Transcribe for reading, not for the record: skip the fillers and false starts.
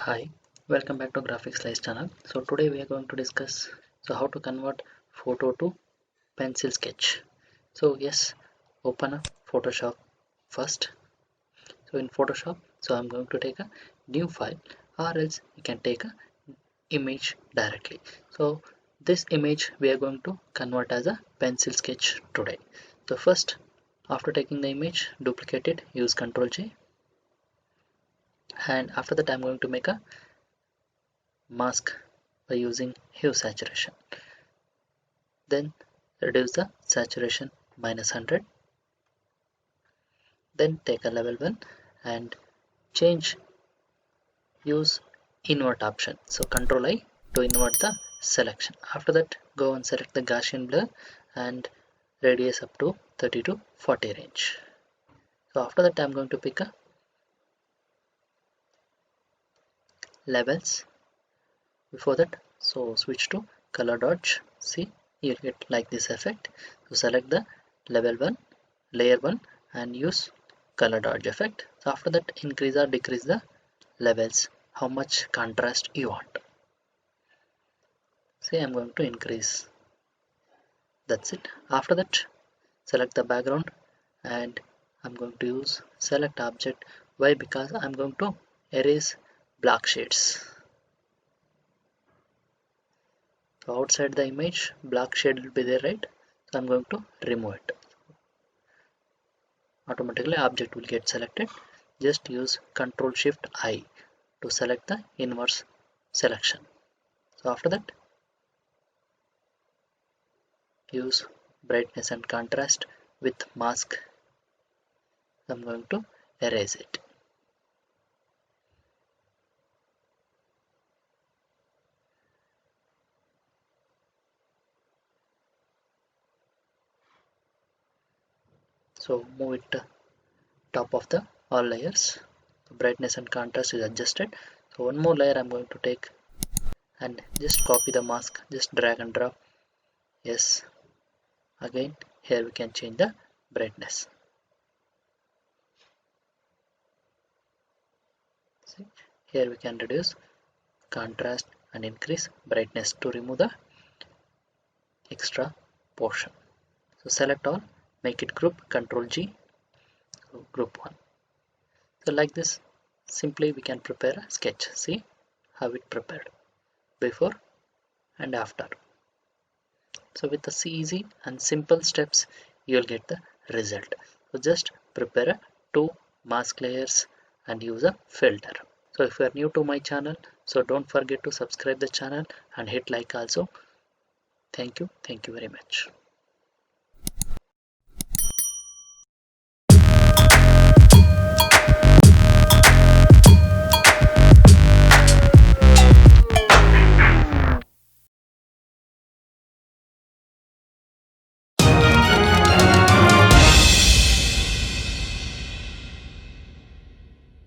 Hi, welcome back to Graphixslice channel. So today we are going to discuss how to convert photo to pencil sketch. So yes, open a Photoshop first. So in Photoshop, I'm going to take a new file, or else you can take a image directly. So this image we are going to convert as a pencil sketch today. So first, after taking the image, duplicate it, use Ctrl J, and after that I'm going to make a mask by using hue saturation. Then reduce the saturation -100. Then take a level 1 and change, use invert option. So Ctrl I to invert the selection. After that, go and select the Gaussian blur and radius up to 30 to 40 range. So after that, I'm going to pick a levels. Before that, so switch to color dodge. See, you'll get like this effect. So select the level 1, layer 1 and use color dodge effect. So after that, increase or decrease the levels, how much contrast you want. Say I'm going to increase. That's it. After that, select the background and I'm going to use select object. Why? Because I'm going to erase black shades. So outside the image, black shade will be there, right? So I'm going to remove it. Automatically object will get selected. Just use Ctrl Shift I to select the inverse selection. So after that, use brightness and contrast with mask. I'm going to erase it. So move it to top of the all layers. The brightness and contrast is adjusted. So one more layer I'm going to take and just copy the mask, just drag and drop. Yes, again here we can change the brightness. See, here we can reduce contrast and increase brightness to remove the extra portion. So select all, make it group, Ctrl G, group 1. So like this, simply we can prepare a sketch. See how it prepared before and after. So with the easy and simple steps, you'll get the result. So just prepare 2 mask layers and use a filter. So if you are new to my channel, so don't forget to subscribe the channel and hit like also. Thank you very much.